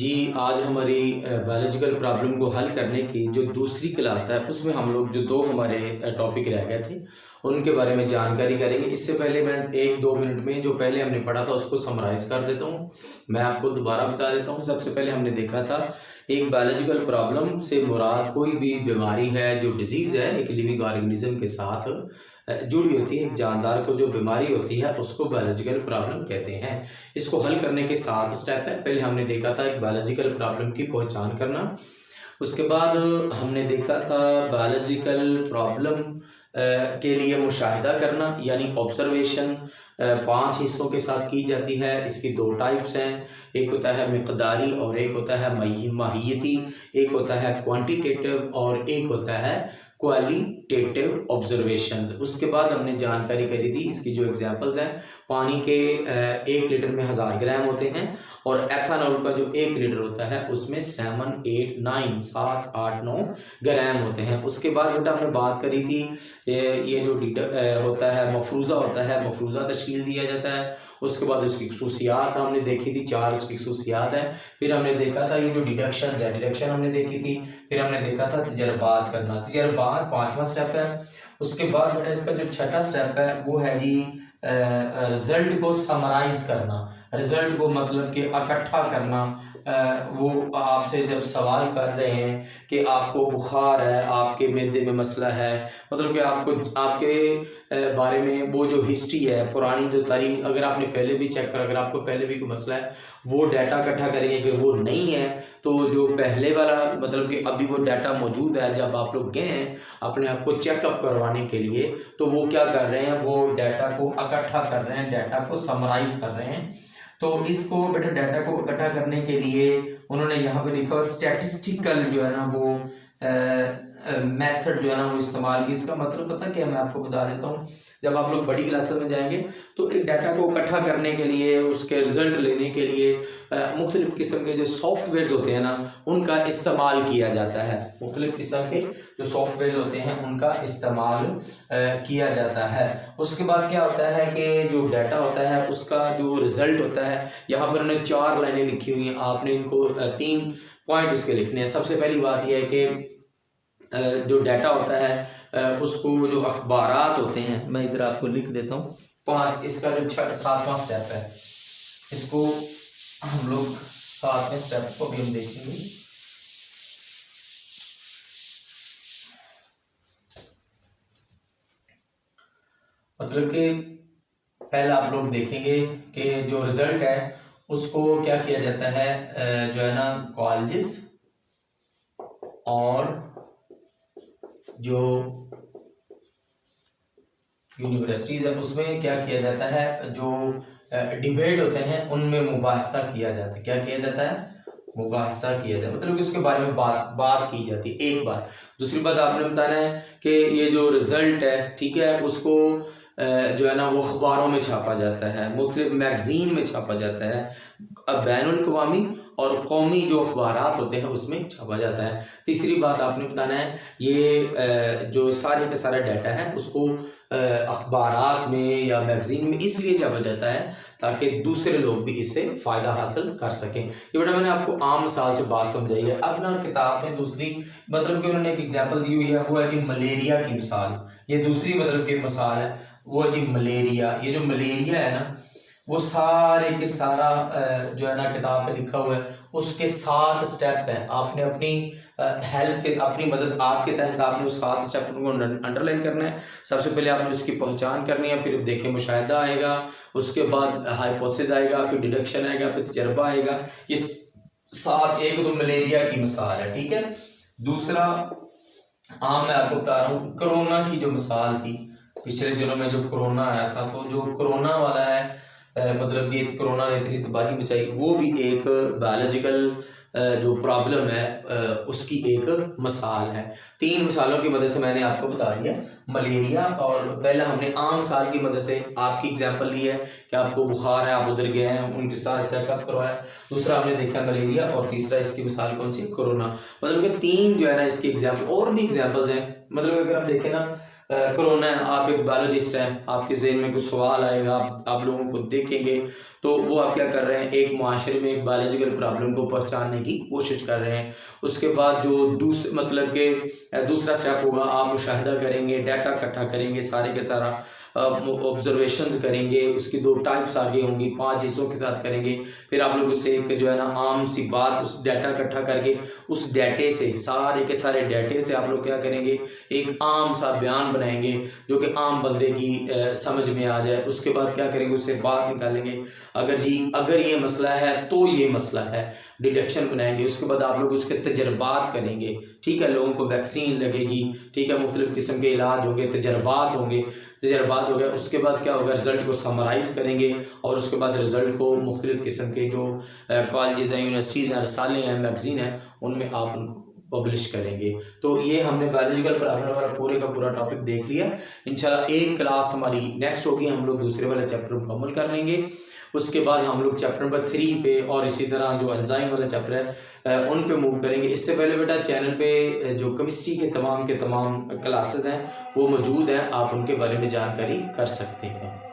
जी, आज हमारी biological problem को हल करने की जो दूसरी क्लास है, उसमें हम लोग जो 2 हमारे टॉपिक रह गए थे, उनके बारे में जानकारी करेंगे। इससे पहले मैं 1-2 मिनट में जो पहले हमने पढ़ा था, उसको समराइज़ कर देता हूँ। मैं आपको दोबारा बता देता हूँ। सबसे पहले हमने देखा था, एक बायोलॉजिकल प्रॉब्लम से मुराद कोई भी बीमारी है, जो डिज़ीज़ है, एक लिविंग ऑर्गेनिज़्म के साथ जुड़ी होती है। एक जानदार को जो बीमारी होती है, उसको बायोलॉजिकल प्रॉब्लम कहते हैं। इसको हल करने के 7 स्टेप है। पहले हमने देखा था एक बायोलॉजिकल प्रॉब्लम की पहचान करना। उसके बाद हमने देखा था बायोलॉजिकल प्रॉब्लम के लिए मुशाहिदा करना, यानी ऑब्जर्वेशन 5 हिस्सों के साथ की जाती है। इसकी 2 टाइप्स हैं, एक होता है मिक़दारी और एक होता है माहियती। एक होता है क्वांटिटेटिव और एक होता है क्वालिटेटिव ऑब्जर्वेशंस। उसके बाद हमने जानकारी करी थी इसकी जो एग्जांपल्स हैं, पानी के 1 लीटर में 1000 ग्राम होते हैं और एथेनॉल का जो 1 लीटर होता है उसमें 7, 8, 9 7, 8, 9 ग्राम होते हैं। उसके बाद बेटा हमने बात करी थी ये जो होता है मफरूज़ा होता है, मफरूज़ा तश्कील दिया जाता है। उसके बाद उसकी खसूसियात हमने देखी थी, 4 उसकी खसूसियात हैं। फिर हमने देखा था ये जो डिडक्शन है, डिडक्शन हमने देखी थी। फिर हमने देखा था तजर्बात करना, तजर्बात 5वां स्टेप है। उसके बाद बेटा इसका जो 6ठा स्टेप है वो है जी रिजल्ट को समराइज करना। रिजल्ट को मतलब कि इकट्ठा करना। वो आपसे जब सवाल कर रहे हैं कि आपको बुखार है, आपके मैदे में मसला है, मतलब कि आपको आपके बारे में वो जो हिस्ट्री है, पुरानी जो तारीख, अगर आपने पहले भी चेक करा, अगर आपको पहले भी कोई मसला है, वो डाटा इकट्ठा करेंगे। अगर वो नहीं है तो जो पहले वाला मतलब कि अभी वो डाटा मौजूद है, जब आप लोग गए हैं अपने आप को चेकअप करवाने के लिए, तो वो क्या कर रहे हैं, वो डाटा को इकट्ठा कर रहे हैं, डाटा को समराइज कर रहे हैं। तो इसको बेटा डाटा को इकट्ठा करने के लिए उन्होंने यहाँ पे लिखा हुआ स्टैटिस्टिकल जो है ना वो मेथड जो है ना वो इस्तेमाल की। इसका मतलब पता क्या है, मैं आपको बता देता हूँ। जब आप लोग बड़ी क्लासेस में जाएंगे तो एक डाटा को इकट्ठा करने के लिए, उसके रिजल्ट लेने के लिए मुख्तलिफ़ किस्म के जो सॉफ्टवेयर्स होते हैं ना, उनका इस्तेमाल किया जाता है। मुख्तलिफ़ किस्म के जो सॉफ्टवेयर्स होते हैं उनका इस्तेमाल किया जाता है। उसके बाद क्या होता है कि जो डाटा होता है उसका जो रिज़ल्ट होता है, यहाँ पर उन्होंने 4 लाइनें लिखी हुई हैं। आपने इनको 3 पॉइंट उसके लिखने हैं। सबसे पहली बात यह है कि जो डाटा होता है उसको जो अखबारात होते हैं, मैं इधर आपको लिख देता हूँ 5। इसका जो 7वां स्टेप है, इसको हम लोग 7वें स्टेप को भी हम देखेंगे। मतलब कि पहला आप लोग देखेंगे कि जो रिजल्ट है उसको क्या किया जाता है, जो है ना कॉलेजेस और जो यूनिवर्सिटीज़ है उसमें क्या किया जाता है, जो डिबेट होते हैं उनमें मुबाहिसा किया जाता है। क्या किया जाता है, मुबाहिसा किया जाता है, मतलब कि उसके बारे में बात की जाती है। एक बात। दूसरी बात आपने बताना है कि ये जो रिज़ल्ट है, ठीक है, उसको जो है ना वो अखबारों में छापा जाता है, मुख्तलिफ मैगज़ीन में छापा जाता है, बैनुल-अक़वामी और कौमी जो अखबारात होते हैं उसमें छापा जाता है। तीसरी बात आपने बताना है, ये जो सारे का सारा डाटा है उसको अखबारात में या मैगज़ीन में इसलिए छापा जाता है ताकि दूसरे लोग भी इससे फ़ायदा हासिल कर सकें। ये बेटा मैंने आपको आम मिसाल से बात समझाई है। अब ना किताब में दूसरी मतलब कि उन्होंने एक एग्जांपल दी हुई है, वो है कि मलेरिया की मिसाल। ये दूसरी मतलब कि मिसाल है, वो है जी मलेरिया। ये जो मलेरिया है ना, वो सारे के सारा जो है ना किताब पे लिखा हुआ है, उसके 7 स्टेप हैं। आपने अपनी हेल्प के, अपनी मदद आपके तहत आपने उस 7 स्टेप को अंडरलाइन करना है। सबसे पहले आपने उसकी पहचान करनी है, फिर देखें मुशाहिदा आएगा, उसके बाद हाइपोथेसिस आएगा, फिर डिडक्शन आएगा, फिर तजर्बा आएगा। ये 7, एक तो मलेरिया की मिसाल है, ठीक है। दूसरा मैं आपको बता रहा हूँ कोरोना की जो मिसाल थी, पिछले दिनों में जो कोरोना आया था, तो जो कोरोना वाला है मतलब कि कोरोना ने इतनी तबाही मचाई, वो भी एक बायोलॉजिकल जो प्रॉब्लम है उसकी एक मिसाल है। 3 मिसालों की मदद से मैंने आपको बता दिया मलेरिया। और पहला हमने आम मिसाल की मदद से आपकी एग्जांपल ली है कि आपको बुखार है, आप उधर गए हैं, उनके साथ चेकअप करवाया। दूसरा हमने देखा मलेरिया और तीसरा इसकी मिसाल कौन सी, कोरोना। मतलब कि 3 जो है ना इसकी एग्जाम्पल, और भी एग्जाम्पल्स हैं। मतलब अगर आप देखें ना कोरोना है, आप एक बायोलॉजिस्ट हैं, आपके जहन में कुछ सवाल आएगा, आप लोगों को देखेंगे तो वो आप क्या कर रहे हैं, एक माशरे में एक बायोलॉजिकल प्रॉब्लम को पहचानने की कोशिश कर रहे हैं। उसके बाद जो मतलब कि दूसरा स्टेप होगा, आप मुशाहिदा करेंगे, डाटा इकट्ठा करेंगे, सारे के सारा ऑब्जर्वेशंस करेंगे, उसकी 2 टाइप्स आगे होंगी, 5 हिस्सों के साथ करेंगे। फिर आप लोग उससे एक जो है ना आम सी बात, उस डाटा इकट्ठा करके उस डाटे से, सारे के सारे डाटे से आप लोग क्या करेंगे, एक आम सा बयान बनाएंगे जो कि आम बंदे की समझ में आ जाए। उसके बाद क्या करेंगे, उससे बात निकालेंगे, अगर ये मसला है तो ये मसला है, डिडक्शन बनाएंगे। उसके बाद आप लोग उसके तजर्बात करेंगे, ठीक है, लोगों को वैक्सीन लगेगी, ठीक है, मुख्तलिफ़ किस्म के इलाज होंगे, तजर्बात हो गए। उसके बाद क्या होगा, रिज़ल्ट को समराइज़ करेंगे और उसके बाद रिज़ल्ट को मुख्तलिफ़ किस्म के जो कॉलेजेस हैं, यूनिवर्सिटीज़ हैं, रसाले हैं, मैगज़ीन हैं, उनमें आप उनको पब्लिश करेंगे। तो ये हमने बायोलॉजिकल प्रॉब्लम वाला पूरे का पूरा टॉपिक देख लिया। इंशाल्लाह एक क्लास हमारी नेक्स्ट होगी, हम लोग दूसरे वाले चैप्टर मुकम्मल कर लेंगे। उसके बाद हम लोग चैप्टर नंबर 3 पे और इसी तरह जो एंजाइम वाला चैप्टर है उन पे मूव करेंगे। इससे पहले बेटा चैनल पे जो केमिस्ट्री के तमाम क्लासेस हैं वो मौजूद हैं, आप उनके बारे में जानकारी कर सकते हैं।